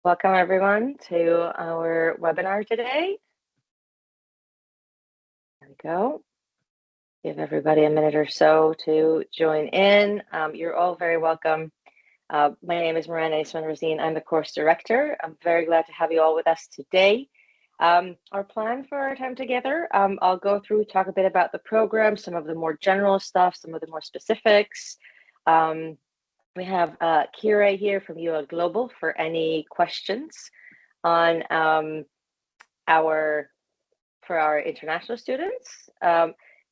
Welcome everyone to our webinar today. There we go. Give everybody a minute or so to join in. You're all very welcome. My name is Miranda Isman-Rosine. I'm the course director. I'm very glad to have you all with us today. Our plan for our time together, I'll go through, talk a bit about the program, some of the more general stuff, some of the more specifics. We have Kira here from UL Global for any questions on our international students.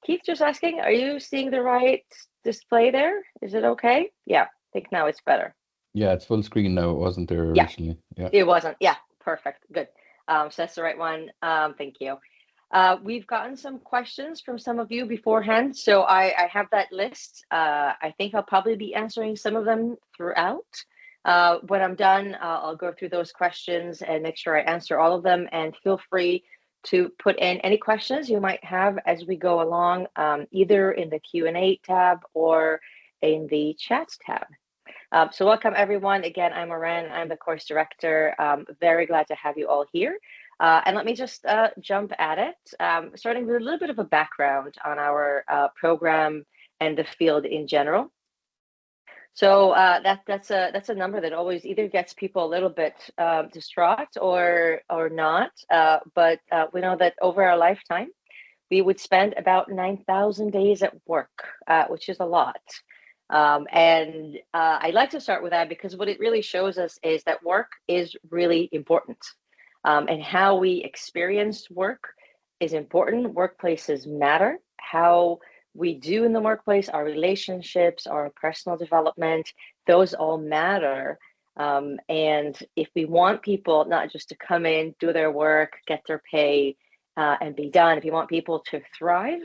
Keith just asking, are you seeing the right display there? Is it okay? Yeah, I think now it's better. Yeah, it's full screen now. It wasn't there originally. Yeah. It wasn't. Yeah, perfect. Good. So that's the right one. Thank you. We've gotten some questions from some of you beforehand, so I have that list. I think I'll probably be answering some of them throughout. When I'm done, I'll go through those questions and make sure I answer all of them, and feel free to put in any questions you might have as we go along, either in the Q&A tab or in the chat tab. So welcome everyone. Again, I'm Moran, I'm the course director. Very glad to have you all here. And let me just jump at it, starting with a little bit of a background on our program and the field in general. So that's a number that always either gets people a little bit distraught or not. But we know that over our lifetime, we would spend about 9,000 days at work, which is a lot. And I'd like to start with that because what it really shows us is that work is really important. And how we experience work is important. Workplaces matter. How we do in the workplace, our relationships, our personal development, those all matter. And if we want people not just to come in, do their work, get their pay, and be done, if you want people to thrive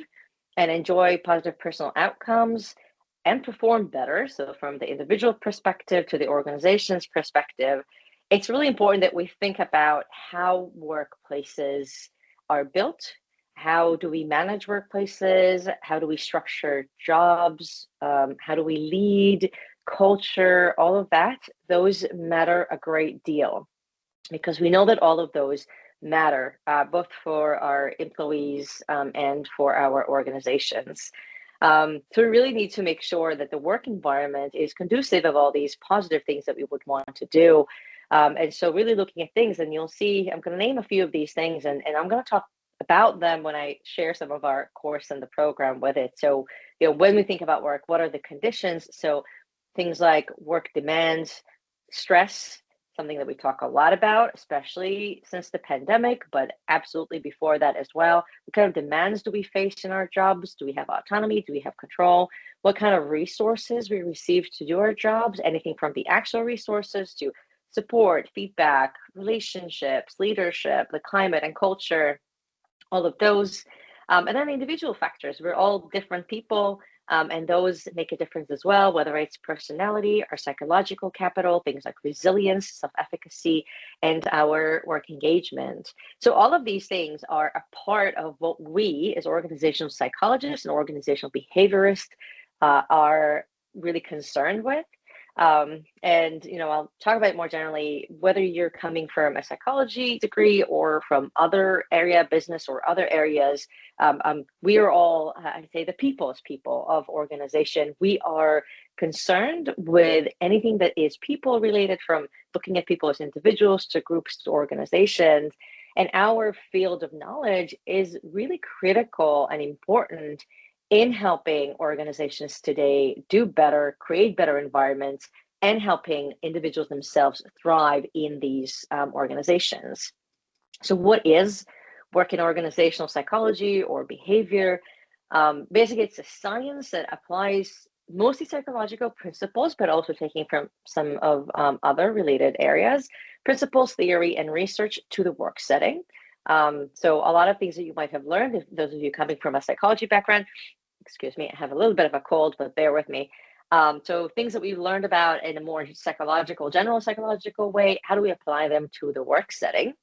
and enjoy positive personal outcomes and perform better, so from the individual perspective to the organization's perspective, it's really important that we think about how workplaces are built. How do we manage workplaces? How do we structure jobs? How do we lead? Culture, all of that, those matter a great deal because we know that all of those matter both for our employees and for our organizations. So we really need to make sure that the work environment is conducive of all these positive things that we would want to do. And so really looking at things, and you'll see, I'm going to name a few of these things, and I'm going to talk about them when I share some of our course and the program with it. So, when we think about work, what are the conditions? So things like work demands, stress, something that we talk a lot about, especially since the pandemic, but absolutely before that as well. What kind of demands do we face in our jobs? Do we have autonomy? Do we have control? What kind of resources we receive to do our jobs? Anything from the actual resources to support, feedback, relationships, leadership, the climate and culture, all of those. And then individual factors. We're all different people, and those make a difference as well, whether it's personality or psychological capital, things like resilience, self-efficacy, and our work engagement. So all of these things are a part of what we as organizational psychologists and organizational behaviorists are really concerned with. And I'll talk about it more generally, whether you're coming from a psychology degree or from other area, business or other areas. We are all, I'd say, the people's people of organization. We are concerned with anything that is people related, from looking at people as individuals to groups to organizations. And our field of knowledge is really critical and important in helping organizations today do better, create better environments, and helping individuals themselves thrive in these organizations. So what is work in organizational psychology or behavior? Basically, it's a science that applies mostly psychological principles, but also taking from some of other related areas, principles, theory, and research to the work setting. So a lot of things that you might have learned, if those of you coming from a psychology background, excuse me, I have a little bit of a cold, but bear with me. So things that we've learned about in a more general psychological way, how do we apply them to the work setting?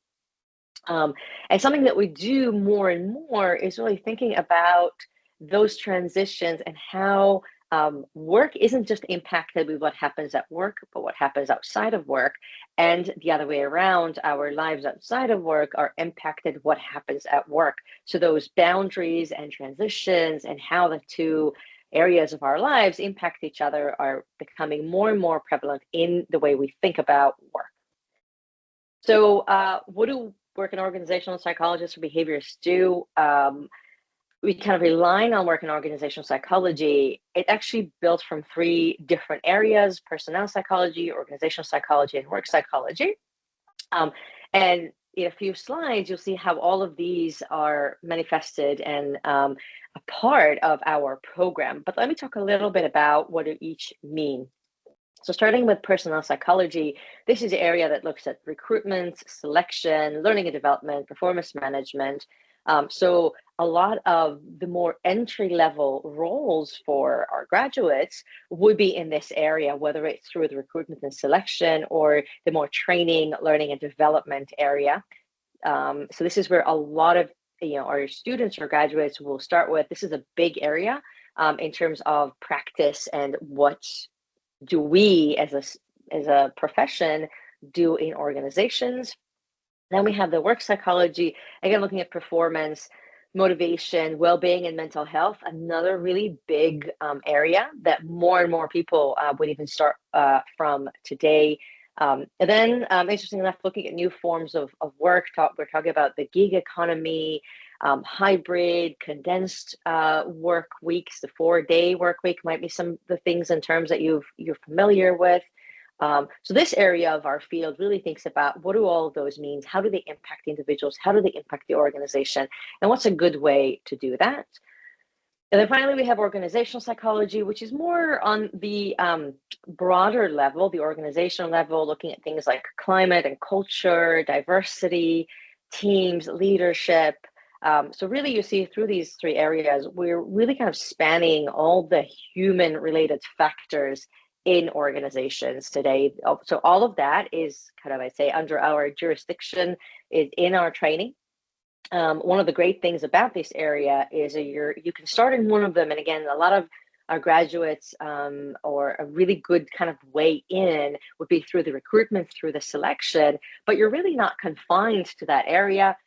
And something that we do more and more is really thinking about those transitions and how work isn't just impacted with what happens at work, but what happens outside of work. And the other way around, our lives outside of work are impacted what happens at work. So those boundaries and transitions and how the two areas of our lives impact each other are becoming more and more prevalent in the way we think about work. So what do work and organizational psychologists or behaviorists do? We kind of relying on work and organizational psychology. It actually built from three different areas: personnel psychology, organizational psychology, and work psychology. And in a few slides, you'll see how all of these are manifested and a part of our program. But let me talk a little bit about what do each mean. So starting with personnel psychology, this is the area that looks at recruitment, selection, learning and development, performance management. So a lot of the more entry-level roles for our graduates would be in this area, whether it's through the recruitment and selection or the more training, learning and development area. So this is where a lot of our students or graduates will start with. This is a big area in terms of practice and what do we as a profession do in organizations. Then we have the work psychology, again, looking at performance, motivation, well-being, and mental health, another really big area that more and more people would even start from today. And then, interestingly enough, looking at new forms of work, we're talking about the gig economy, hybrid, condensed work weeks. The 4-day work week might be some of the things in terms that you're familiar with. So this area of our field really thinks about what do all of those mean? How do they impact individuals? How do they impact the organization? And what's a good way to do that? And then finally, we have organizational psychology, which is more on the broader level, the organizational level, looking at things like climate and culture, diversity, teams, leadership. So really, you see through these three areas, we're really kind of spanning all the human-related factors in organizations today. So all of that is kind of, I say, under our jurisdiction, is in our training. One of the great things about this area is you can start in one of them. And again, a lot of our graduates or a really good kind of way in would be through the recruitment, through the selection, but you're really not confined to that area.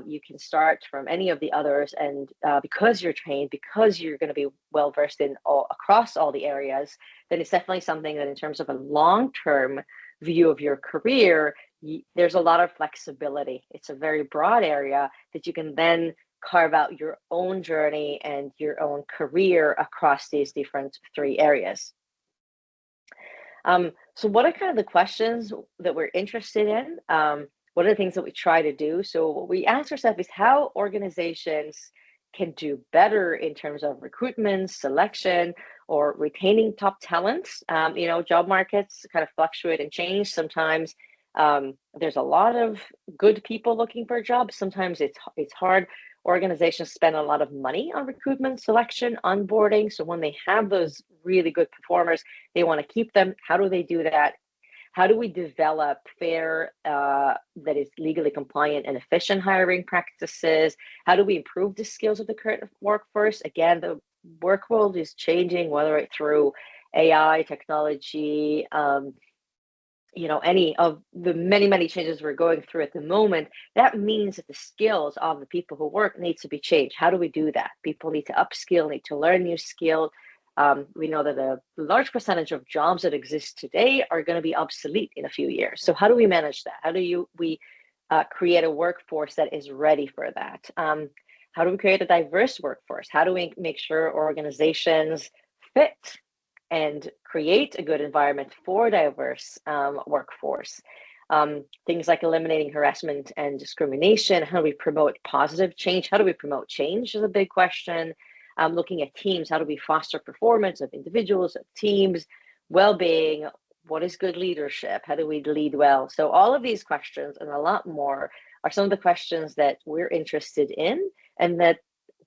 You can start from any of the others, and because you're trained, because you're going to be well versed in across all the areas, then it's definitely something that in terms of a long-term view of your career, there's a lot of flexibility. It's a very broad area that you can then carve out your own journey and your own career across these different three areas. So what are kind of the questions that we're interested in? What are the things that we try to do? So what we ask ourselves is how organizations can do better in terms of recruitment, selection, or retaining top talents. Job markets kind of fluctuate and change. Sometimes there's a lot of good people looking for a job. Sometimes it's hard. Organizations spend a lot of money on recruitment, selection, onboarding. So when they have those really good performers, they want to keep them. How do they do that? How do we develop fair, that is legally compliant and efficient hiring practices? How do we improve the skills of the current workforce? Again, the work world is changing, whether it's through AI, technology, any of the many changes we're going through at the moment. That means that the skills of the people who work needs to be changed. How do we do that? People need to upskill, need to learn new skills. We know that a large percentage of jobs that exist today are going to be obsolete in a few years. So how do we manage that? How do we create a workforce that is ready for that? How do we create a diverse workforce? How do we make sure organizations fit and create a good environment for a diverse workforce? Things like eliminating harassment and discrimination. How do we promote positive change? How do we promote change is a big question. Looking at teams, how do we foster performance of individuals, of teams, well-being, what is good leadership? How do we lead well? So all of these questions and a lot more are some of the questions that we're interested in and that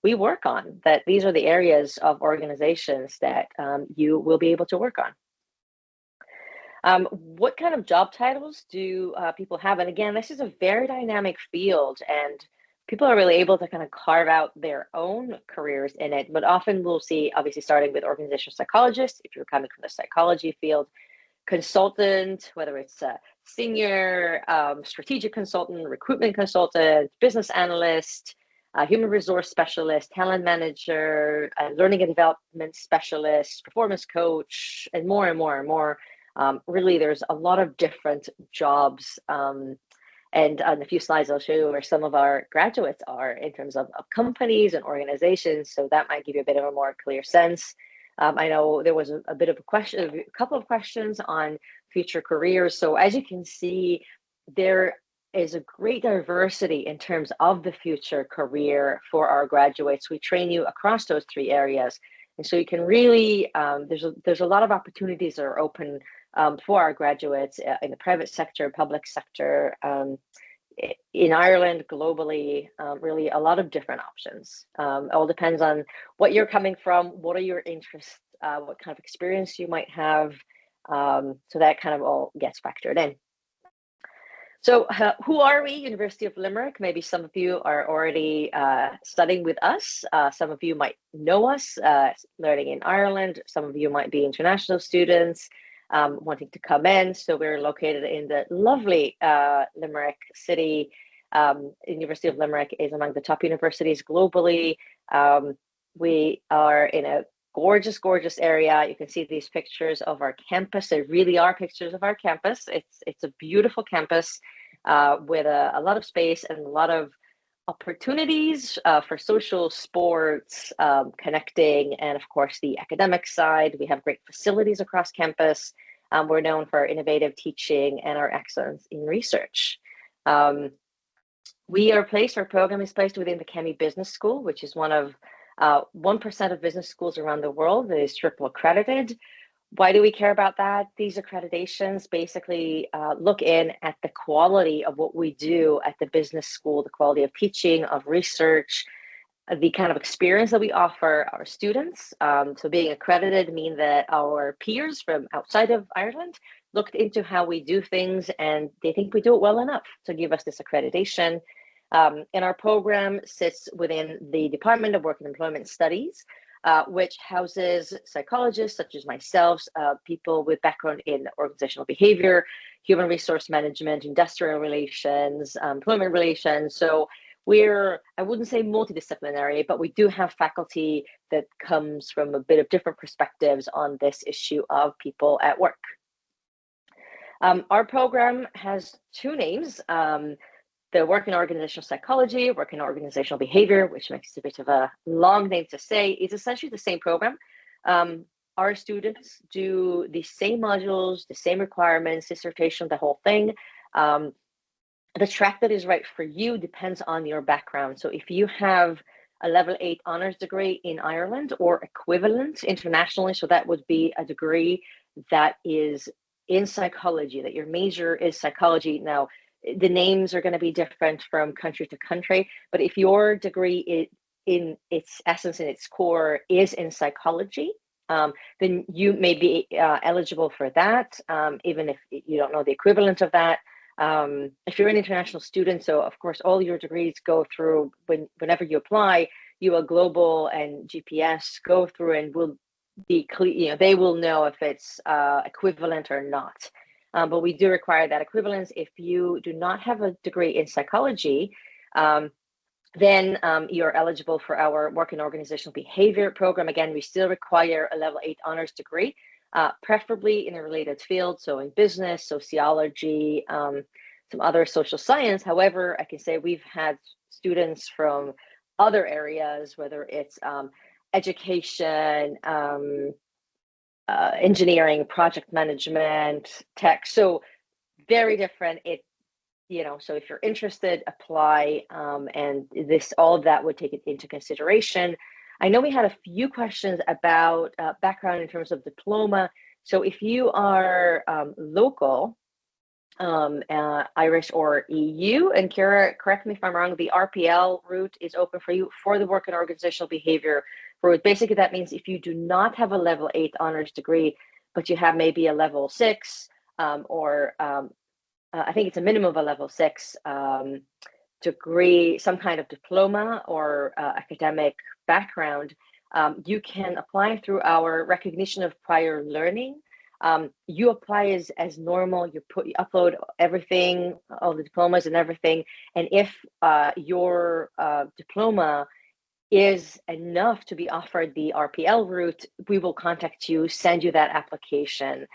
we work on, that these are the areas of organizations that you will be able to work on. What kind of job titles do people have? And again, this is a very dynamic field, and people are really able to kind of carve out their own careers in it. But often we'll see, obviously, starting with organizational psychologists, if you're coming from the psychology field, consultant, whether it's a senior strategic consultant, recruitment consultant, business analyst, human resource specialist, talent manager, learning and development specialist, performance coach, and more and more and more. Really, there's a lot of different jobs. And on a few slides, I'll show you where some of our graduates are in terms of companies and organizations. So that might give you a bit of a more clear sense. I know there was a bit of a couple of questions on future careers. So as you can see, there is a great diversity in terms of the future career for our graduates. We train you across those three areas. And so you can really, there's a lot of opportunities that are open for our graduates in the private sector, public sector, in Ireland, globally, really a lot of different options. It all depends on what you're coming from, what are your interests, what kind of experience you might have. So that kind of all gets factored in. So who are we? University of Limerick. Maybe some of you are already studying with us. Some of you might know us, learning in Ireland. Some of you might be international students wanting to come in. So we're located in the lovely Limerick city. University of Limerick is among the top universities globally. We are in a gorgeous, gorgeous area. You can see these pictures of our campus. They really are pictures of our campus. It's a beautiful campus with a lot of space and a lot of opportunities for social sports, connecting, and of course the academic side. We have great facilities across campus. We're known for innovative teaching and our excellence in research. Our program is placed within the Chemie Business School, which is one of 1% of business schools around the world that is triple accredited. Why do we care about that? These accreditations basically look in at the quality of what we do at the business school, the quality of teaching, of research, the kind of experience that we offer our students. So being accredited means that our peers from outside of Ireland looked into how we do things and they think we do it well enough to give us this accreditation. And our program sits within the Department of Work and Employment Studies, which houses psychologists such as myself, people with background in organizational behavior, human resource management, industrial relations, employment relations. So I wouldn't say multidisciplinary, but we do have faculty that comes from a bit of different perspectives on this issue of people at work. Our program has two names. The Work in Organizational Psychology, Work in Organizational Behaviour, which makes it a bit of a long name to say, is essentially the same program. Our students do the same modules, the same requirements, dissertation, the whole thing. The track that is right for you depends on your background. So if you have a level 8 honors degree in Ireland or equivalent internationally, so that would be a degree that is in psychology, that your major is psychology. Now, the names are going to be different from country to country, but if your degree in its essence, in its core, is in psychology, then you may be eligible for that, even if you don't know the equivalent of that. If you're an international student, so of course all your degrees go through, whenever you apply, UL Global and GPS go through and will be clear, they will know if it's equivalent or not. But we do require that equivalence. If you do not have a degree in psychology, then you're eligible for our Work in Organisational Behaviour program. Again, we still require a level 8 honors degree, preferably in a related field, so in business, sociology, some other social science. However, I can say we've had students from other areas, whether it's education, engineering, project management, tech. So very different. So if you're interested, apply, and all of that would take it into consideration. I know we had a few questions about background in terms of diploma. So if you are local, Irish or EU, and Kira, correct me if I'm wrong, the RPL route is open for you for the Work and Organizational Behavior route. Basically, that means if you do not have a level 8 honors degree, but you have maybe a level 6, or I think it's a minimum of a level 6, degree, some kind of diploma or academic background, you can apply through our recognition of prior learning. You apply as normal. You upload everything, all the diplomas and everything. And if your diploma is enough to be offered the RPL route, we will contact you, send you that application.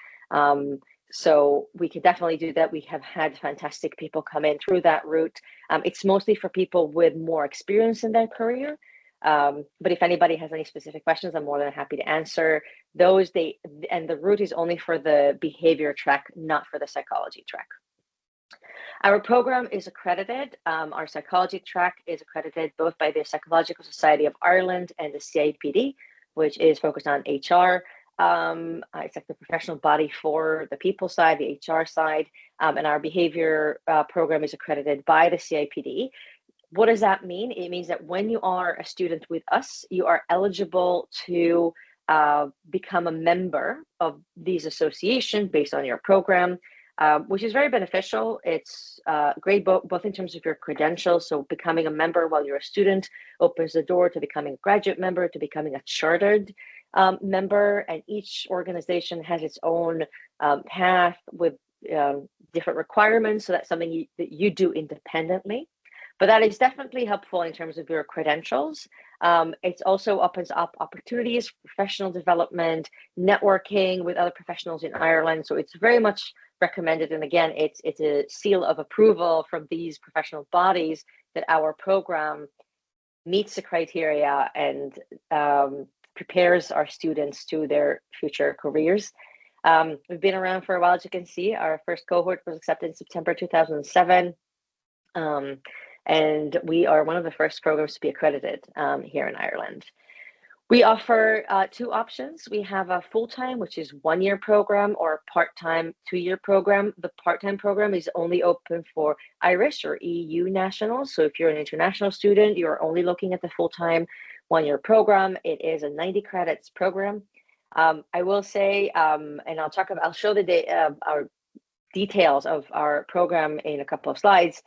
So we can definitely do that. We have had fantastic people come in through that route. It's mostly for people with more experience in their career. But if anybody has any specific questions, I'm more than happy to answer those. And the route is only for the behavior track, not for the psychology track. Our program is accredited. Our psychology track is accredited both by the Psychological Society of Ireland and the CIPD, which is focused on HR. It's like the professional body for the people side, the HR side, and our behavior program is accredited by the CIPD. What does that mean? It means that when you are a student with us, you are eligible to become a member of these associations based on your program, which is very beneficial. It's great both in terms of your credentials. So becoming a member while you're a student opens the door to becoming a graduate member, to becoming a chartered member, and each organization has its own path with different requirements. So that's something that you do independently. But that is definitely helpful in terms of your credentials. It also opens up opportunities for professional development, networking with other professionals in Ireland. So it's very much recommended. And again, it's a seal of approval from these professional bodies that our program meets the criteria and prepares our students to their future careers. We've been around for a while, as you can see. Our first cohort was accepted in September 2007. And we are one of the first programs to be accredited here in Ireland. We offer two options. We have a full-time, which is 1-year program, or a part-time 2-year program. The part-time program is only open for Irish or EU nationals. So if you're an international student, you're only looking at the full-time 1-year program. It is a 90 credits program. I will say, and I'll show our details of our program in a couple of slides.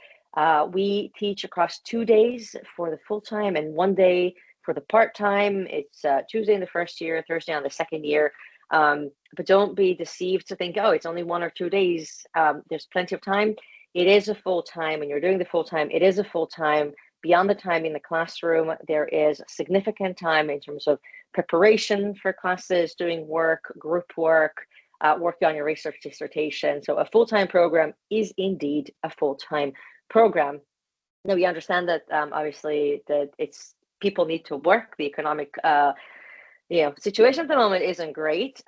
We teach across 2 days for the full-time and 1 day for the part-time. It's Tuesday in the first year, Thursday on the second year. But don't be deceived to think, oh, it's only 1 or 2 days. There's plenty of time. It is a full-time. When you're doing the full-time, it is a full-time. Beyond the time in the classroom, there is significant time in terms of preparation for classes, doing work, group work, working on your research dissertation. So a full-time program is indeed a full-time program. Now we understand that obviously that people need to work. The economic situation at the moment isn't great.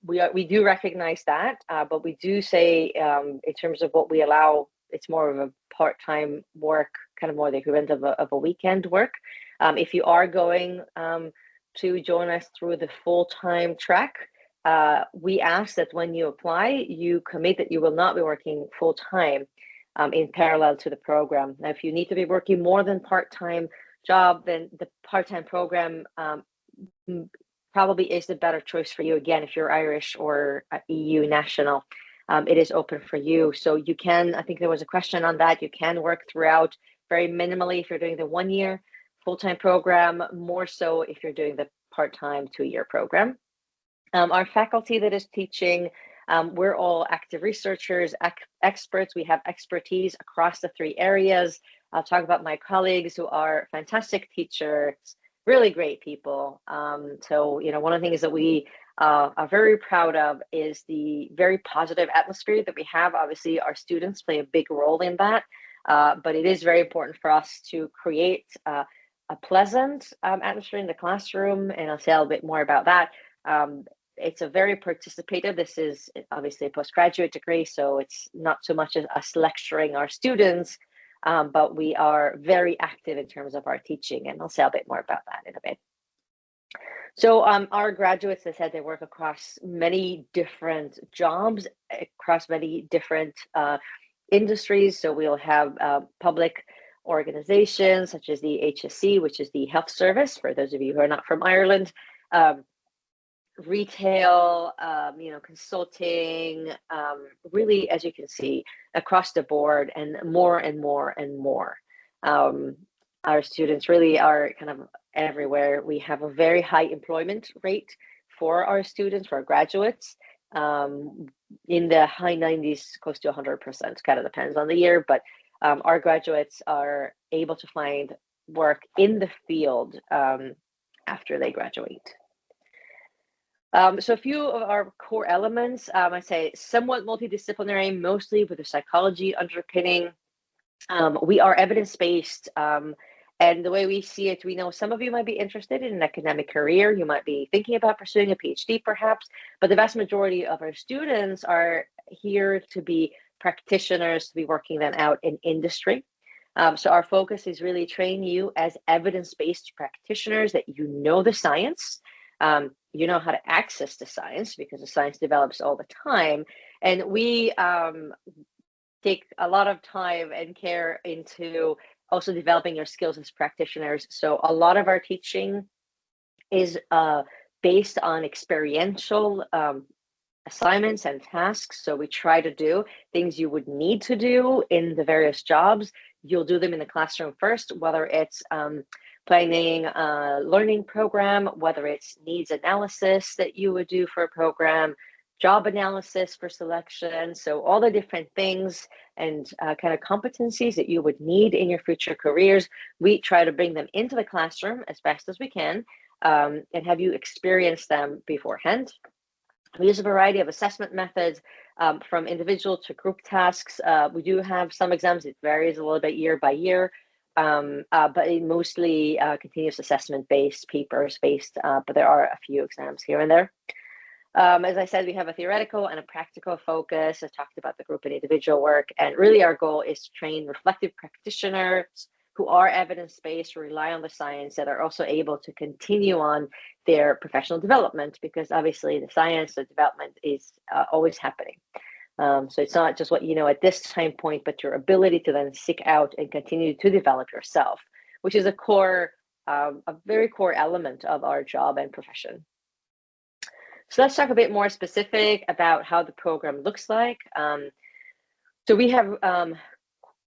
We do recognize that, but we do say in terms of what we allow, it's more of a part-time work, kind of more the equivalent of a weekend work. If you are going to join us through the full-time track, we ask that when you apply, you commit that you will not be working full-time in parallel to the program. Now, if you need to be working more than part-time job, then the part-time program probably is the better choice for you. Again, if you're Irish or EU national, it is open for you. So you can, I think there was a question on that, you can work throughout very minimally if you're doing the 1-year full-time program, more so if you're doing the part-time 2-year program. Our faculty that is teaching, we're all active researchers, experts. We have expertise across the 3 areas. I'll talk about my colleagues who are fantastic teachers, really great people. So, one of the things that we are very proud of is the very positive atmosphere that we have. Obviously, our students play a big role in that, but it is very important for us to create a pleasant atmosphere in the classroom, and I'll say a little bit more about that. It's a very participative. This is obviously a postgraduate degree, so it's not so much as us lecturing our students, but we are very active in terms of our teaching, and I'll say a bit more about that in a bit. So our graduates, as I said, they work across many different jobs, across many different industries. So we'll have public organizations such as the HSE, which is the health service, for those of you who are not from Ireland. retail, consulting, really, as you can see, across the board, and more and more and more. Our students really are kind of everywhere. We have a very high employment rate for our students, for our graduates, in the high 90s, close to 100%. Kind of depends on the year, but our graduates are able to find work in the field after they graduate. So a few of our core elements, I say somewhat multidisciplinary, mostly with a psychology underpinning. We are evidence-based, and the way we see it, we know some of you might be interested in an academic career. You might be thinking about pursuing a PhD perhaps, but the vast majority of our students are here to be practitioners, to be working then out in industry. So our focus is really train you as evidence-based practitioners, that you know the science, you know how to access the science, because the science develops all the time. And we take a lot of time and care into also developing your skills as practitioners. So a lot of our teaching is based on experiential assignments and tasks. So we try to do things you would need to do in the various jobs. You'll do them in the classroom first, whether it's planning a learning program, whether it's needs analysis that you would do for a program, job analysis for selection. So all the different things and kind of competencies that you would need in your future careers, we try to bring them into the classroom as best as we can, and have you experience them beforehand. We use a variety of assessment methods, from individual to group tasks. We do have some exams. It varies a little bit year by year, but it mostly continuous assessment based, papers based, but there are a few exams here and there. As I said, we have a theoretical and a practical focus. I talked about the group and individual work, and really our goal is to train reflective practitioners who are evidence-based, rely on the science, that are also able to continue on their professional development, because obviously the science, the development is always happening. So it's not just what you know at this time point, but your ability to then seek out and continue to develop yourself, which is a very core element of our job and profession. So let's talk a bit more specific about how the program looks like. So we have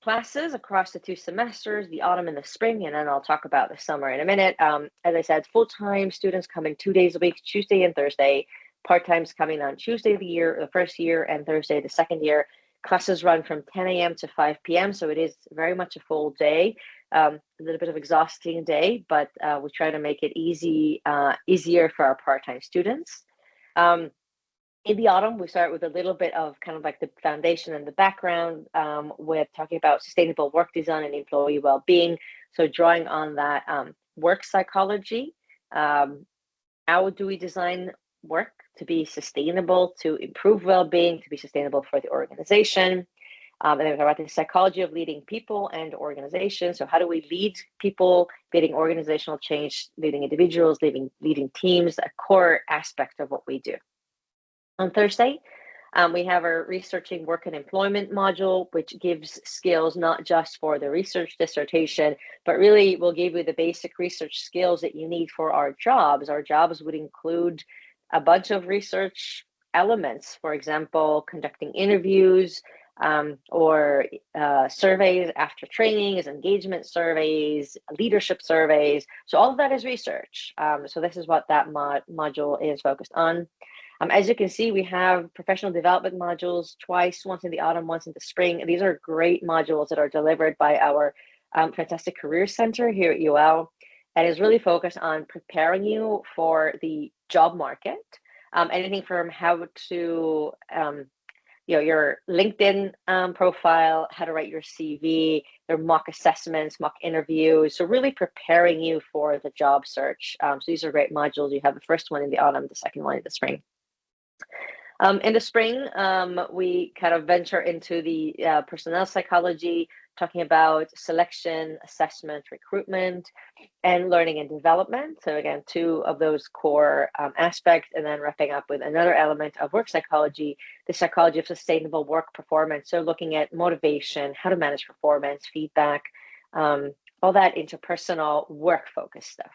classes across the 2 semesters, the autumn and the spring, and then I'll talk about the summer in a minute. As I said, full-time students coming 2 days a week, Tuesday and Thursday. Part-time's coming on Tuesday the first year, and Thursday the second year. Classes run from 10 a.m. to 5 p.m., so it is very much a full day. A little bit of exhausting day, but we try to make it easier for our part-time students. In the autumn, we start with a little bit of kind of like the foundation and the background, with talking about sustainable work design and employee well-being. So drawing on that work psychology. How do we design work to be sustainable, to improve well-being, to be sustainable for the organization? And then we talk about the psychology of leading people and organizations. So how do we lead people, leading organizational change, leading individuals, leading teams, a core aspect of what we do. On Thursday, we have our researching work and employment module, which gives skills not just for the research dissertation, but really will give you the basic research skills that you need for our jobs. Our jobs would include a bunch of research elements, for example, conducting interviews, or surveys after trainings, engagement surveys, leadership surveys. So all of that is research. So this is what that module is focused on. As you can see, we have professional development modules twice, once in the autumn, once in the spring. These are great modules that are delivered by our fantastic Career Center here at UL, and is really focused on preparing you for the job market. Anything from how to, your LinkedIn profile, how to write your CV, their mock assessments, mock interviews. So really preparing you for the job search. So these are great modules. You have the first one in the autumn, the second one in the spring. In the spring, we kind of venture into the personnel psychology, talking about selection, assessment, recruitment, and learning and development. So again, 2 of those core aspects, and then wrapping up with another element of work psychology, the psychology of sustainable work performance. So looking at motivation, how to manage performance, feedback, all that interpersonal work-focused stuff.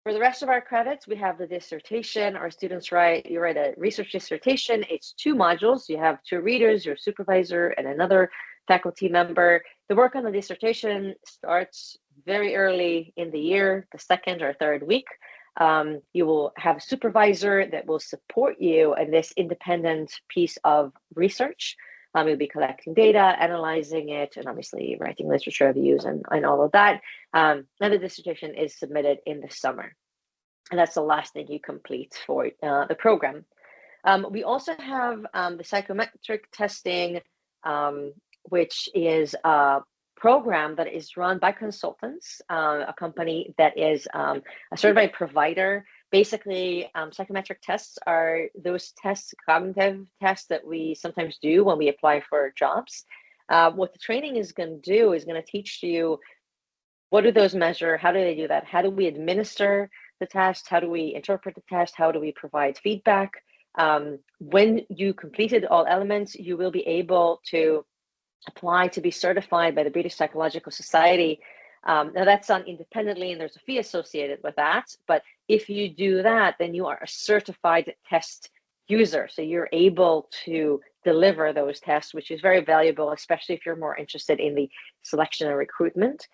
For the rest of our credits, we have the dissertation. Our students you write a research dissertation. It's 2 modules. You have 2 readers, your supervisor, and another faculty member. The work on the dissertation starts very early in the year, the 2nd or 3rd week. You will have a supervisor that will support you in this independent piece of research. You'll be collecting data, analyzing it, and obviously writing literature reviews and all of that. And the dissertation is submitted in the summer. And that's the last thing you complete for the program. We also have the psychometric testing, which is a program that is run by consultants, a company that is a certified provider. Basically, psychometric tests are those tests, cognitive tests that we sometimes do when we apply for jobs. What the training is going to do is going to teach you, what do those measure? How do they do that? How do we administer the test? How do we interpret the test? How do we provide feedback? When you completed all elements, you will be able to apply to be certified by the British Psychological Society. Now that's done independently, and there's a fee associated with that. But if you do that, then you are a certified test user. So you're able to deliver those tests, which is very valuable, especially if you're more interested in the selection and recruitment.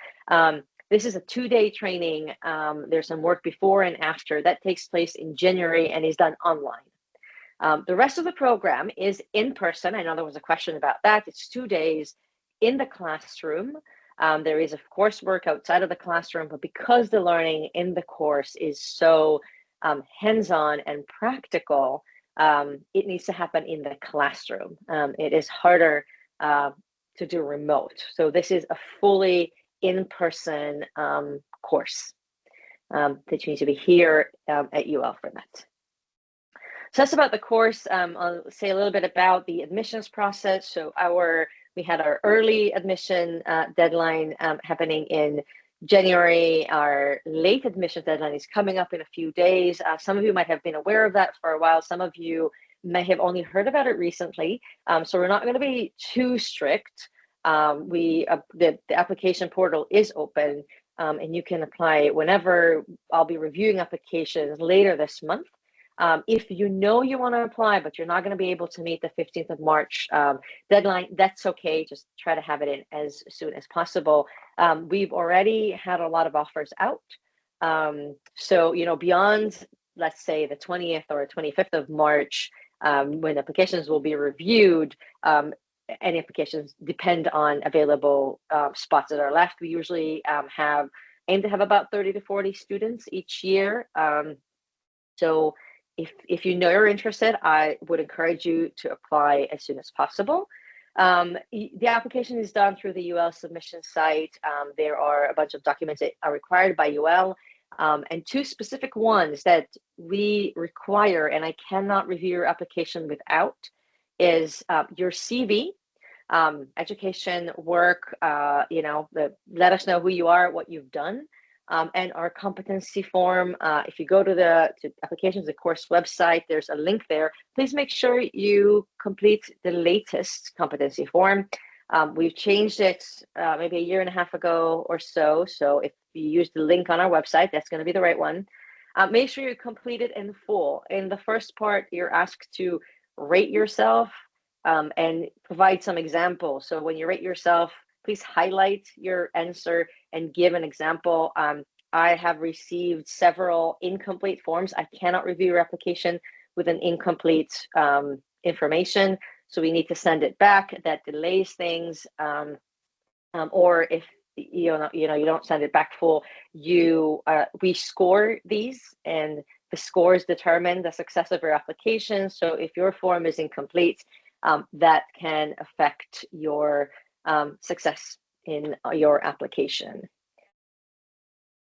This is a 2-day training. There's some work before and after. That takes place in January and is done online. The rest of the program is in person. I know there was a question about that. It's 2 days in the classroom. There is, of course, work outside of the classroom, but because the learning in the course is so hands-on and practical, it needs to happen in the classroom. It is harder to do remote. So this is a fully in-person course that you need to be here at UL for that. So that's about the course. I'll say a little bit about the admissions process. So we had our early admission deadline happening in January. Our late admission deadline is coming up in a few days. Some of you might have been aware of that for a while. Some of you may have only heard about it recently. So we're not going to be too strict. The application portal is open, and you can apply whenever. I'll be reviewing applications later this month. If you know you want to apply, but you're not going to be able to meet the 15th of March deadline, that's okay. Just try to have it in as soon as possible. We've already had a lot of offers out. So, beyond, let's say, the 20th or 25th of March, when applications will be reviewed, any applications depend on available spots that are left. We usually aim to have about 30 to 40 students each year. So if you know you're interested, I would encourage you to apply as soon as possible. The application is done through the UL submission site. There are a bunch of documents that are required by UL, and 2 specific ones that we require, and I cannot review your application without, is your CV, education, work, let us know who you are, what you've done. And our competency form. If you go to the applications, the course website, there's a link there. Please make sure you complete the latest competency form. We've changed it maybe a year and a half ago or so. So if you use the link on our website, that's going to be the right one. Make sure you complete it in full. In the first part, you're asked to rate yourself and provide some examples. So when you rate yourself, please highlight your answer and give an example. I have received several incomplete forms. I cannot review your application with an incomplete information, so we need to send it back. That delays things. Or if you don't send it back full, we score these, and the scores determine the success of your application. So if your form is incomplete, that can affect your success in your application.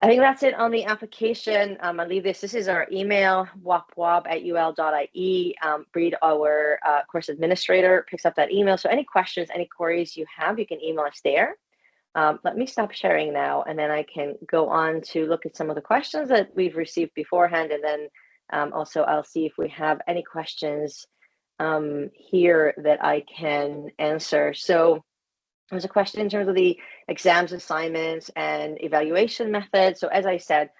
I think that's it on the application. I'll leave this. This is our email, wapwab@ul.ie. Breed, our course administrator, picks up that email. So any questions, any queries you have, you can email us there. Let me stop sharing now, and then I can go on to look at some of the questions that we've received beforehand. And then also I'll see if we have any questions here that I can answer. So there's a question in terms of the exams, assignments, and evaluation method. So as I said,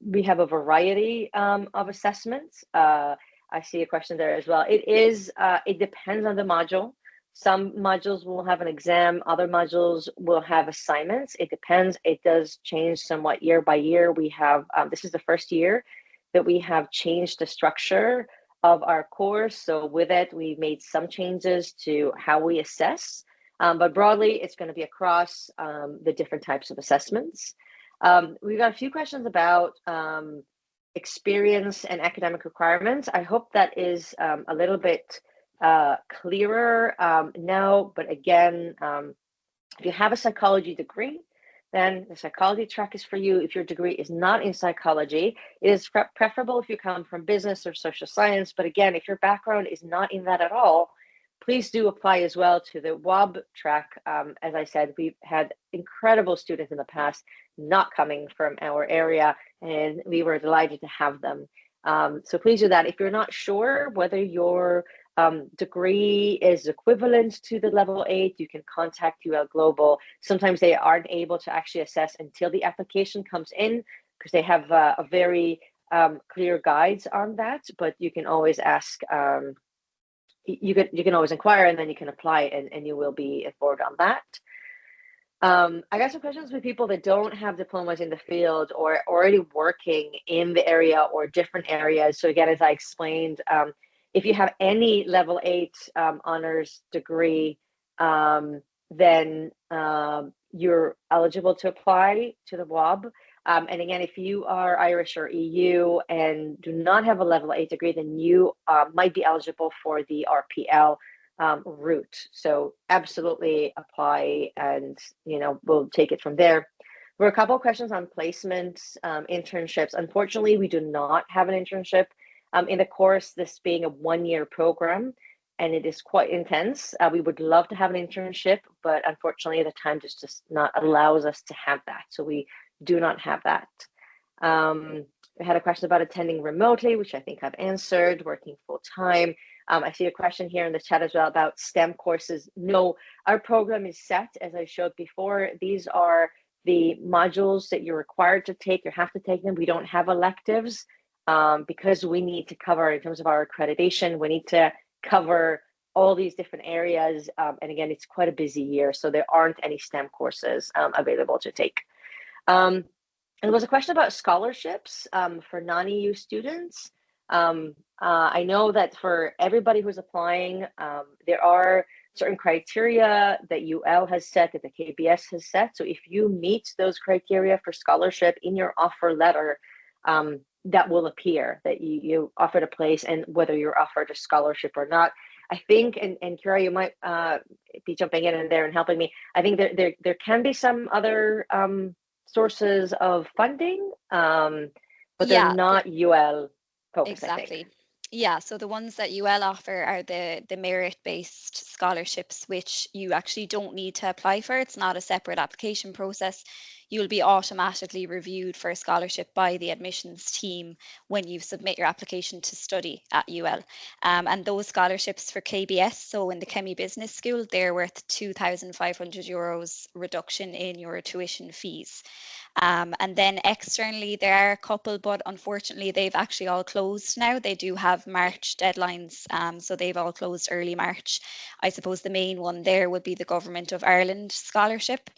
we have a variety of assessments. I see a question there as well. It depends on the module. Some modules will have an exam, other modules will have assignments. It depends. It does change somewhat year by year. We have, this is the first year that we have changed the structure of our course. So with it, we made some changes to how we assess. But broadly, it's going to be across the different types of assessments. We've got a few questions about experience and academic requirements. I hope that is a little bit clearer now, but again, if you have a psychology degree, then the psychology track is for you. If your degree is not in psychology, it is preferable if you come from business or social science. But again, if your background is not in that at all, please do apply as well to the WOB track. As I said, we've had incredible students in the past not coming from our area, and we were delighted to have them. So please do that. If you're not sure whether your degree is equivalent to the level 8, you can contact UL Global. Sometimes they aren't able to actually assess until the application comes in because they have a very clear guides on that, but you can always ask, you can always inquire, and then you can apply, and you will be informed on that. I got some questions with people that don't have diplomas in the field or already working in the area or different areas. So again, as I explained, if you have any level 8 honors degree, then you're eligible to apply to the WOB. And again, if you are Irish or EU and do not have a level 8 degree, then you might be eligible for the RPL route. So absolutely apply, and we'll take it from there. There were a couple of questions on placements, internships. Unfortunately, we do not have an internship in the course, this being a 1-year program, and it is quite intense. We would love to have an internship, but unfortunately the time just not allows us to have that. So we do not have that. We had a question about attending remotely, which I think I've answered, working full time. I see a question here in the chat as well about STEM courses. No, our program is set, as I showed before. These are the modules that you're required to take. You have to take them. We don't have electives because we need to cover, in terms of our accreditation, we need to cover all these different areas. And again, it's quite a busy year, so there aren't any STEM courses available to take. And there was a question about scholarships for non-EU students. I know that for everybody who's applying, there are certain criteria that UL has set, that the KBS has set. So if you meet those criteria for scholarship in your offer letter, that will appear that you offered a place and whether you're offered a scholarship or not. I think, and Kira, you might be jumping in there and helping me. I think there can be some other sources of funding, but they're not UL focused. Exactly. Yeah, so the ones that UL offer are the merit-based scholarships, which you actually don't need to apply for. It's not a separate application process. You'll be automatically reviewed for a scholarship by the admissions team when you submit your application to study at UL. And those scholarships for KBS, so in the Chemie Business School, they're worth €2,500 reduction in your tuition fees. And then externally, there are a couple, but unfortunately, they've actually all closed now. They do have March deadlines, so they've all closed early March. I suppose the main one there would be the Government of Ireland scholarship,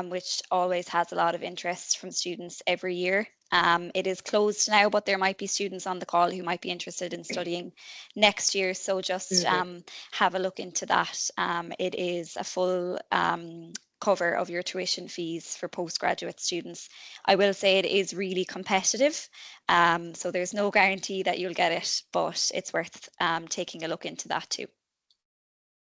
which always has a lot of interest from students every year. It is closed now, but there might be students on the call who might be interested in studying next year. So just have a look into that. It is a full cover of your tuition fees for postgraduate students. I will say it is really competitive. So there's no guarantee that you'll get it, but it's worth taking a look into that too.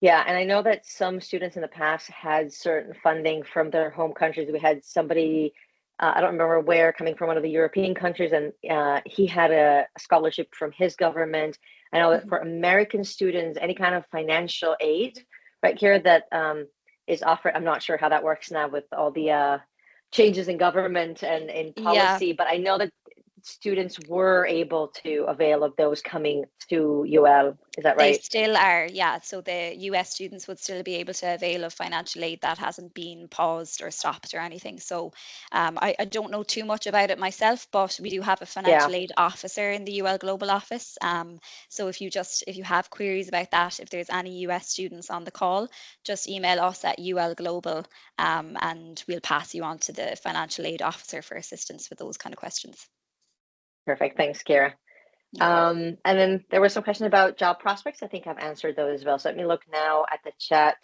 Yeah, and I know that some students in the past had certain funding from their home countries. We had somebody, I don't remember where, coming from one of the European countries, and he had a scholarship from his government. I know that for American students, any kind of financial aid, right here, that is offered. I'm not sure how that works now with all the changes in government and in policy, but I know that students were able to avail of those coming to UL. Is that They right? still are, yeah. So the US students would still be able to avail of financial aid. That hasn't been paused or stopped or anything. So I don't know too much about it myself, but we do have a financial aid officer in the UL Global office. So if you have queries about that, if there's any US students on the call, just email us at UL Global, and we'll pass you on to the financial aid officer for assistance with those kind of questions. Perfect. Thanks, Kira. And then there were some questions about job prospects. I think I've answered those as well. So let me look now at the chat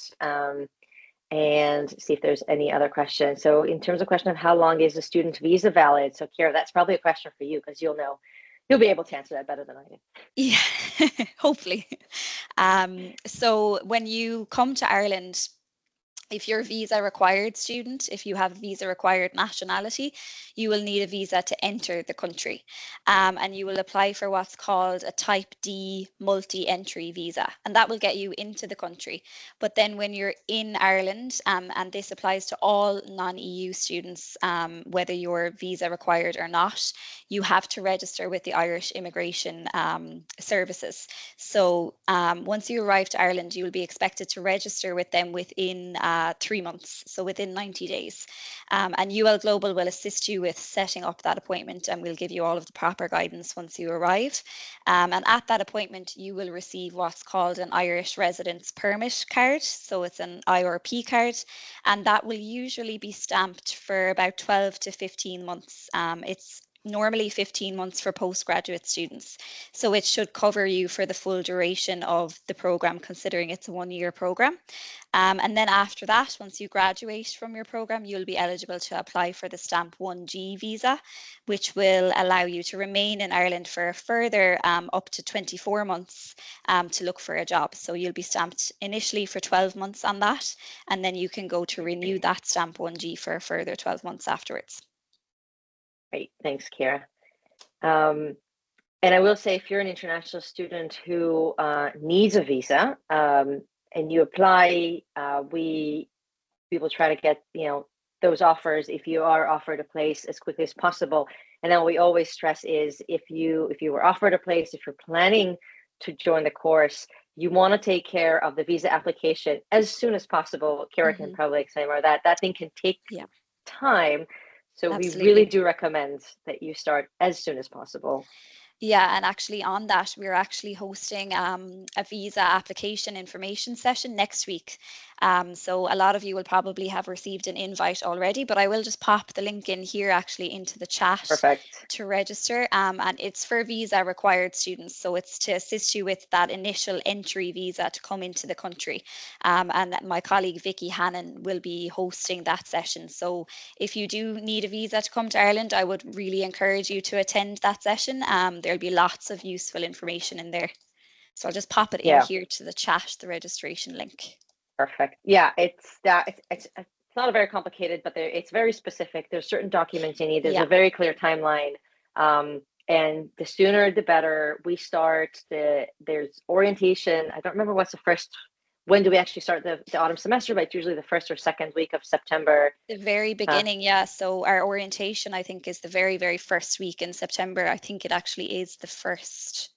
and see if there's any other questions. So in terms of question of how long is the student visa valid? So Kira, that's probably a question for you because you'll be able to answer that better than I do. Yeah, hopefully. So when you come to Ireland, if you're a visa required student, if you have a visa required nationality, you will need a visa to enter the country. And you will apply for what's called a type D multi-entry visa, and that will get you into the country. But then when you're in Ireland, and this applies to all non-EU students, whether you're visa required or not, you have to register with the Irish Immigration Services. So once you arrive to Ireland, you will be expected to register with them within 3 months, so within 90 days. And UL Global will assist you with setting up that appointment, and we'll give you all of the proper guidance once you arrive. And at that appointment, you will receive what's called an Irish Residence Permit card. So it's an IRP card, and that will usually be stamped for about 12 to 15 months. It's normally 15 months for postgraduate students. So it should cover you for the full duration of the program, considering it's a 1-year program. And then after that, once you graduate from your program, you'll be eligible to apply for the Stamp 1G visa, which will allow you to remain in Ireland for a further up to 24 months to look for a job. So you'll be stamped initially for 12 months on that, and then you can go to renew that Stamp 1G for a further 12 months afterwards. Great, thanks, Kira. And I will say, if you're an international student who needs a visa and you apply, we will try to get those offers if you are offered a place as quickly as possible. And then what we always stress is if you were offered a place, if you're planning to join the course, you want to take care of the visa application as soon as possible. Kira can probably explain more that thing can take time. So Absolutely. We really do recommend that you start as soon as possible. Yeah, and actually on that, we're actually hosting a visa application information session next week. So a lot of you will probably have received an invite already, but I will just pop the link in here actually into the chat. Perfect. To register. And it's for visa required students. So it's to assist you with that initial entry visa to come into the country. And my colleague Vicky Hannon will be hosting that session. So if you do need a visa to come to Ireland, I would really encourage you to attend that session. There'll be lots of useful information in there. So I'll just pop it in here to the chat, the registration link. Perfect. Yeah, it's not a very complicated, but it's very specific. There's certain documents you need. There's a very clear timeline. And the sooner the better. We start there's orientation. I don't remember what's the first. When do we actually start the autumn semester? But it's usually the first or second week of September. The very beginning, yeah. So our orientation, I think, is the very, very first week in September. I think it actually is the first.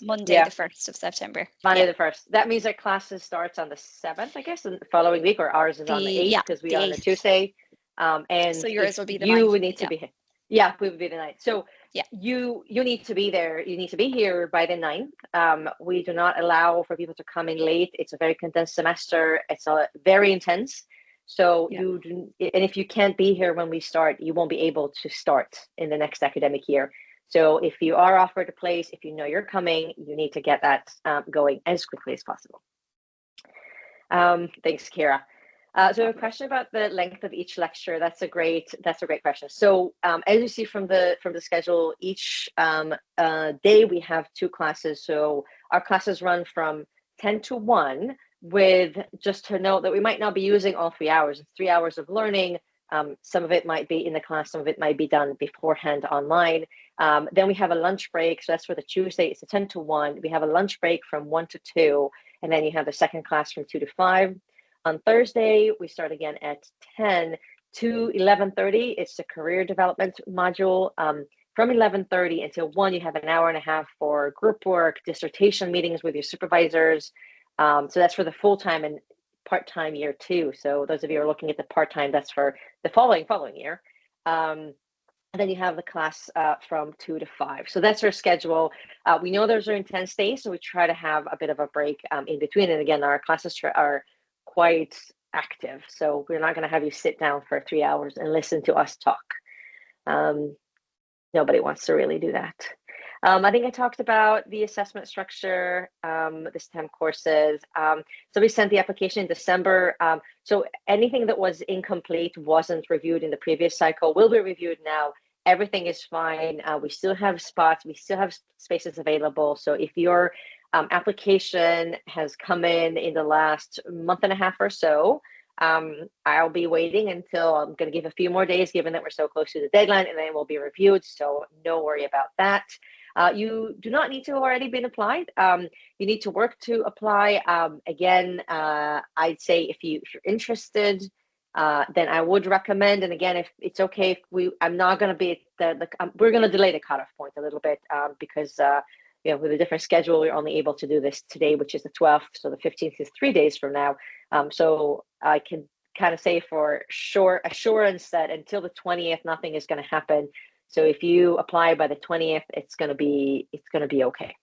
Monday, the 1st of September. Monday the 1st. That means our classes starts on the 7th, I guess, and the following week, or ours is on the 8th because we are on a Tuesday. And so yours will be the 9th. You would need to be. Yeah, we would be the 9th. So you need to be there. You need to be here by the 9th. We do not allow for people to come in late. It's a very condensed semester. It's very intense. So and if you can't be here when we start, you won't be able to start in the next academic year. So if you are offered a place, if you know you're coming, you need to get that going as quickly as possible. Thanks, Kira. So a question about the length of each lecture. That's a great question. So as you see from the schedule, each day we have 2 classes. So our classes run from 10 to 1, with just to note that we might not be using all 3 hours. It's 3 hours of learning. Some of it might be in the class, some of it might be done beforehand online. Then we have a lunch break. So that's for the Tuesday. It's a 10 to 1. We have a lunch break from 1 to 2. And then you have the second class from 2 to 5. On Thursday, we start again at 10 to 11:30. It's the career development module. from 11:30 until 1, you have an hour and a half for group work, dissertation meetings with your supervisors. So that's for the full-time and part-time year too. So those of you who are looking at the part-time, that's for the following year. And then you have the class from 2 to 5. So that's our schedule. We know those are intense days, so we try to have a bit of a break in between. And again, our classes are quite active. So we're not going to have you sit down for 3 hours and listen to us talk. Nobody wants to really do that. I think I talked about the assessment structure, the STEM courses. So we sent the application in December. So anything that was incomplete, wasn't reviewed in the previous cycle, will be reviewed now. Everything is fine. We still have spots. We still have spaces available. So if your application has come in the last month and a half or so, I'll be waiting until I'm going to give a few more days, given that we're so close to the deadline, and then it will be reviewed. So no worry about that. You do not need to have already been applied. You need to work to apply. Again, I'd say if you're interested, then I would recommend. And again, if it's okay, if I'm not going to be we're going to delay the cutoff point a little bit because with a different schedule, we're only able to do this today, which is the 12th. So the 15th is 3 days from now. So I can kind of say for sure assurance that until the 20th, nothing is going to happen. So if you apply by the 20th, it's going to be okay.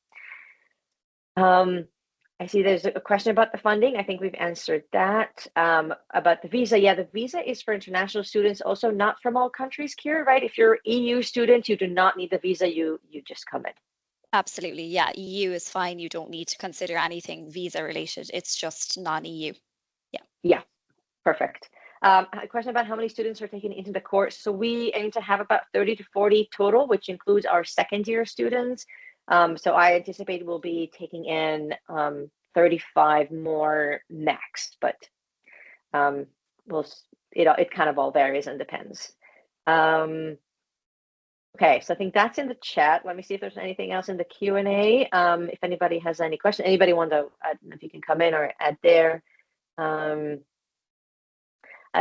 I see there's a question about the funding. I think we've answered that. About the visa, yeah, the visa is for international students, also not from all countries, Kira, right? If you're EU student, you do not need the visa. You just come in. Absolutely, yeah. EU is fine. You don't need to consider anything visa related. It's just non-EU. Yeah, perfect. A question about how many students are taken into the course. So we aim to have about 30 to 40 total, which includes our second year students. So I anticipate we'll be taking in 35 more max, but it kind of all varies and depends. Okay, so I think that's in the chat. Let me see if there's anything else in the Q&A. If anybody has any questions, anybody want to, I don't know if you can come in or add there.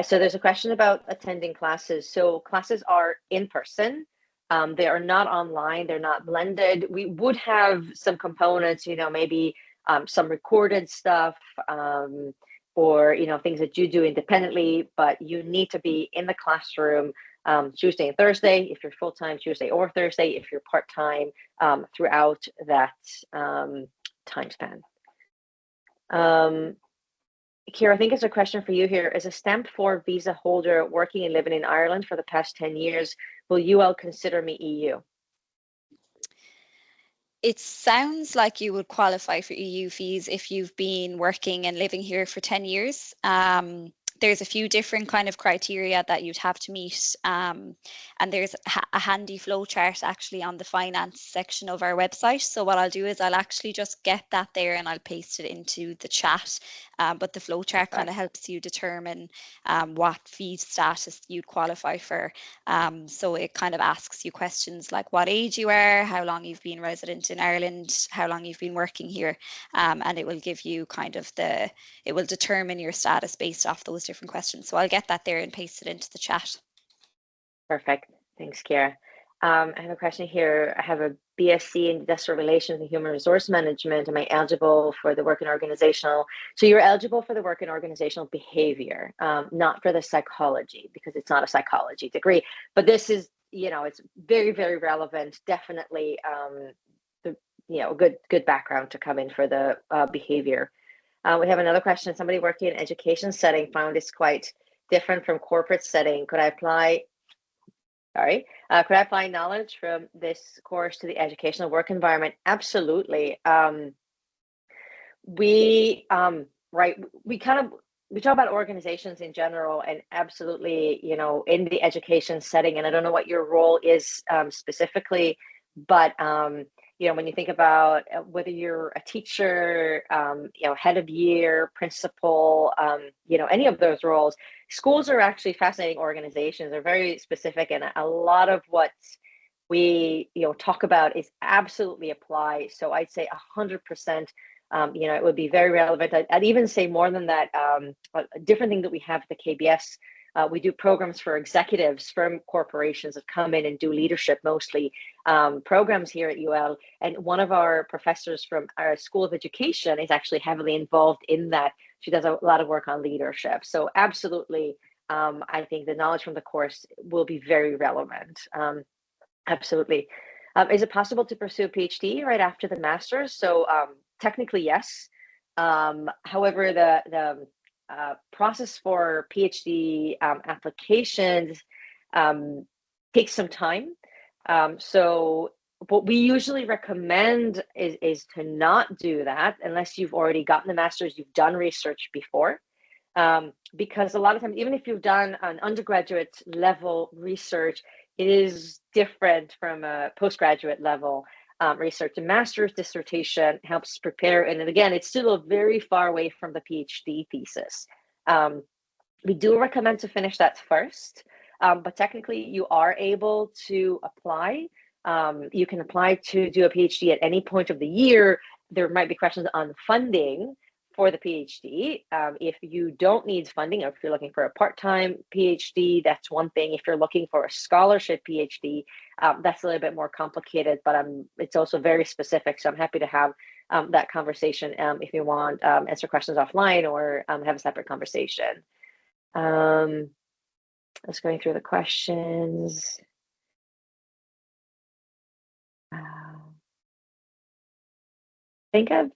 So there's a question about attending classes. So classes are in person. They are not online. They're not blended. We would have some components, maybe some recorded stuff or, things that you do independently, but you need to be in the classroom Tuesday and Thursday, if you're full-time, Tuesday or Thursday, if you're part-time, throughout that time span. Kira, I think it's a question for you here. As a stamp 4 visa holder working and living in Ireland for the past 10 years, will UL consider me EU? It sounds like you would qualify for EU fees if you've been working and living here for 10 years. There's a few different kind of criteria that you'd have to meet. And there's a handy flow chart actually on the finance section of our website. So what I'll do is I'll actually just get that there and I'll paste it into the chat. But the flow chart kind of helps you determine what fee status you'd qualify for. So it kind of asks you questions like what age you are, how long you've been resident in Ireland, how long you've been working here. And it will give you kind of it will determine your status based off those different questions. So I'll get that there and paste it into the chat. Perfect. Thanks, Kira. I have a question here. I have a BSc in Industrial Relations and Human Resource Management. Am I eligible for the Work and Organizational? So you're eligible for the Work and Organizational Behaviour, not for the psychology, because it's not a psychology degree. But this is, it's very, very relevant. Definitely, good background to come in for the behavior. We have another question. Somebody working in education setting found it's quite different from corporate setting. Could I apply knowledge from this course to the educational work environment? Absolutely. We talk about organizations in general, and absolutely, in the education setting, and I don't know what your role is specifically, but when you think about whether you're a teacher, head of year, principal, any of those roles, schools are actually fascinating organizations. They're very specific, and a lot of what we talk about is absolutely apply. So I'd say 100%. It would be very relevant. I'd even say more than that. A different thing that we have at the KBS, We do programs for executives from corporations that come in and do leadership mostly programs here at UL. And one of our professors from our School of Education is actually heavily involved in that. She does a lot of work on leadership. So absolutely, I think the knowledge from the course will be very relevant. Absolutely. Is it possible to pursue a PhD right after the master's? So technically, yes. However, the process for PhD applications takes some time. So what we usually recommend is to not do that unless you've already gotten the master's, you've done research before. Because a lot of times, even if you've done an undergraduate level research, it is different from a postgraduate level research. A master's dissertation helps prepare, and again, it's still very far away from the PhD thesis. We do recommend to finish that first, but technically you are able to apply. You can apply to do a PhD at any point of the year. There might be questions on funding for the PhD. If you don't need funding, or if you're looking for a part-time PhD, that's one thing. If you're looking for a scholarship PhD, that's a little bit more complicated, but it's also very specific. So I'm happy to have that conversation if you want, answer questions offline or have a separate conversation. Let's going through the questions. I think I've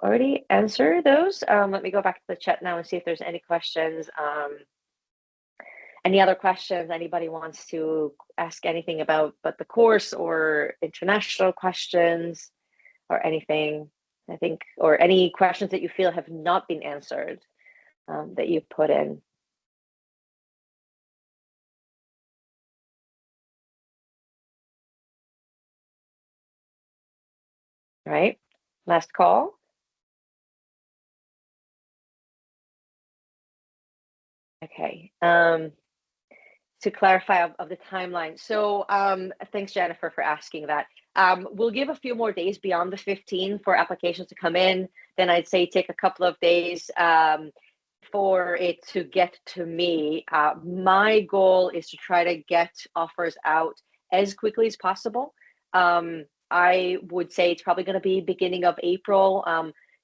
already answered those. Let me go back to the chat now and see if there's any questions. Any other questions? Anybody wants to ask anything about the course or international questions or anything? I think, or any questions that you feel have not been answered that you've put in. All right, last call. Okay. To clarify of the timeline. So thanks, Jennifer, for asking that. We'll give a few more days beyond the 15 for applications to come in. Then I'd say take a couple of days for it to get to me. My goal is to try to get offers out as quickly as possible. I would say it's probably going to be beginning of April.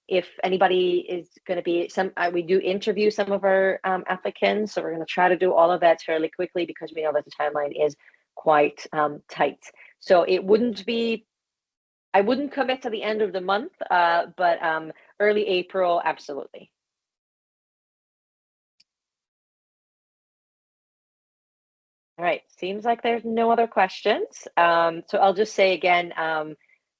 If anybody is going to be we do interview some of our applicants, so we're going to try to do all of that fairly quickly because we know that the timeline is quite tight. So it wouldn't be, I wouldn't commit to the end of the month, but early April, absolutely. All right, seems like there's no other questions. So I'll just say again,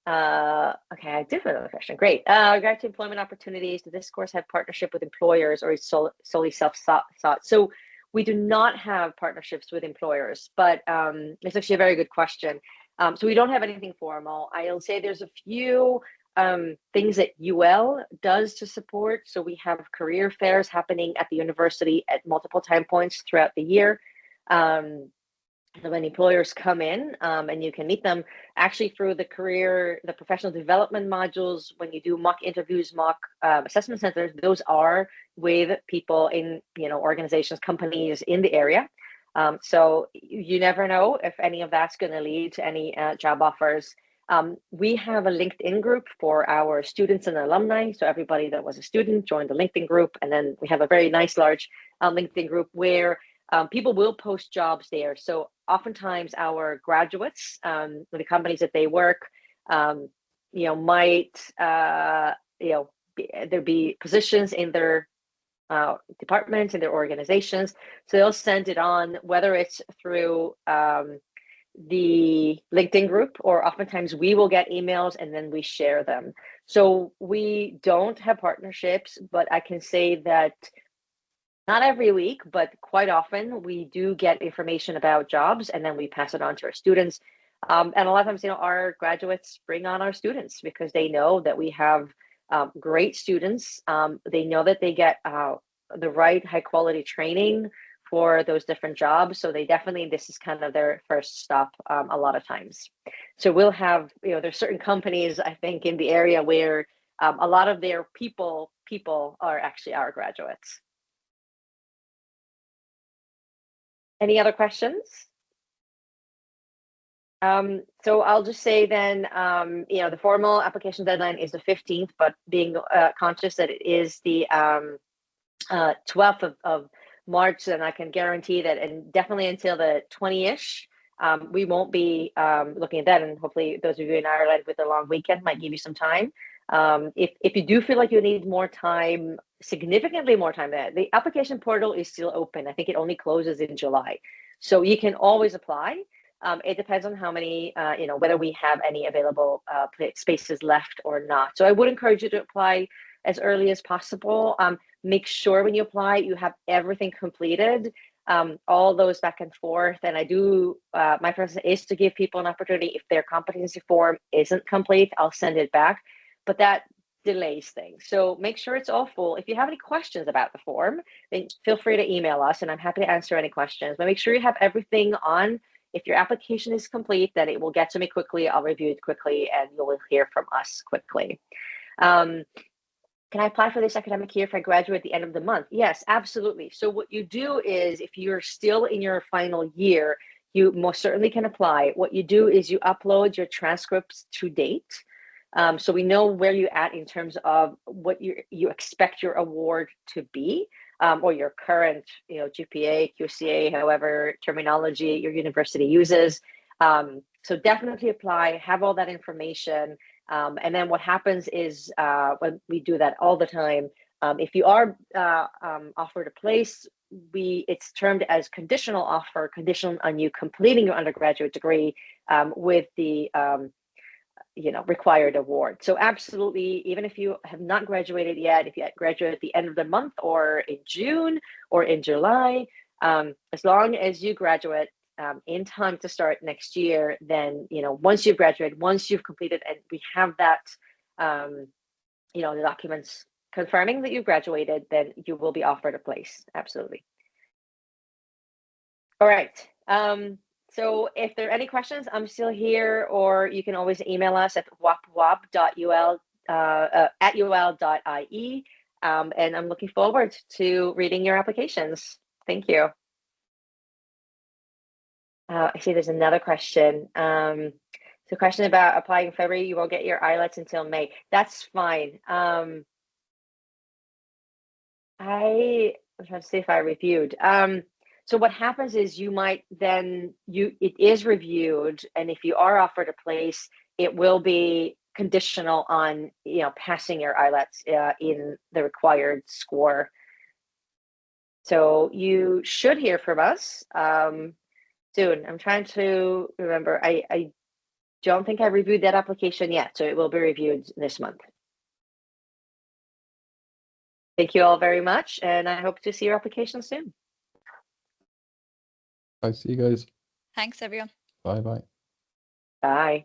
okay, I did have another question. Great. Regarding to employment opportunities, does this course have partnership with employers or is solely self-sought? So we do not have partnerships with employers, but it's actually a very good question. So we don't have anything formal. I'll say there's a few things that UL does to support. So we have career fairs happening at the university at multiple time points throughout the year. When employers come in and you can meet them actually through the professional development modules, when you do mock interviews, mock assessment centers, those are with people in organizations, companies in the area. So you never know if any of that's going to lead to any job offers. We have a LinkedIn group for our students and alumni. So everybody that was a student joined the LinkedIn group. And then we have a very nice, large LinkedIn group where people will post jobs there. So oftentimes our graduates, the companies that they work, might, there be positions in their departments, in their organizations. So they'll send it on, whether it's through the LinkedIn group, or oftentimes we will get emails and then we share them. So we don't have partnerships, but I can say that not every week, but quite often we do get information about jobs and then we pass it on to our students. And a lot of times, our graduates bring on our students because they know that we have great students. They know that they get the right high quality training for those different jobs. So this is kind of their first stop a lot of times. So we'll have, there's certain companies, I think, in the area where a lot of their people are actually our graduates. Any other questions? So I'll just say then, the formal application deadline is the 15th, but being conscious that it is the 12th of March, then I can guarantee that, and definitely until the 20-ish, we won't be looking at that. And hopefully those of you in Ireland with a long weekend might give you some time. If you do feel like you need more time, significantly more time, the application portal is still open. I think it only closes in July. So you can always apply. It depends on how many, whether we have any available spaces left or not. So I would encourage you to apply as early as possible. Make sure when you apply, you have everything completed, all those back and forth. And I do, my process is to give people an opportunity. If their competency form isn't complete, I'll send it back. But that delays things. So make sure it's all full. If you have any questions about the form, then feel free to email us and I'm happy to answer any questions. But make sure you have everything on. If your application is complete, then it will get to me quickly. I'll review it quickly and you will hear from us quickly. Can I apply for this academic year if I graduate at the end of the month? Yes, absolutely. So what you do is, if you're still in your final year, you most certainly can apply. What you do is you upload your transcripts to date. So we know where you're at in terms of what you expect your award to be, or your current, GPA, QCA, however terminology your university uses. So definitely apply, have all that information. And then what happens is, when we do that all the time, if you are offered a place, it's termed as conditional offer, conditional on you completing your undergraduate degree with the required award. So absolutely, even if you have not graduated yet, if you graduate at the end of the month or in June or in July, as long as you graduate in time to start next year, then, once you've graduated, once you've completed, and we have that, the documents confirming that you've graduated, then you will be offered a place. Absolutely. All right. So if there are any questions, I'm still here, or you can always email us at wapwap.ul@ul.ie. And I'm looking forward to reading your applications. Thank you. I see there's another question. So question about applying in February, you won't get your IELTS until May. That's fine. I'm trying to see if I reviewed. So what happens is you might then, it is reviewed, and if you are offered a place, it will be conditional on, passing your IELTS in the required score. So you should hear from us soon. I'm trying to remember. I don't think I reviewed that application yet, so it will be reviewed this month. Thank you all very much, and I hope to see your application soon. Bye, see you guys. Thanks, everyone. Bye. Bye.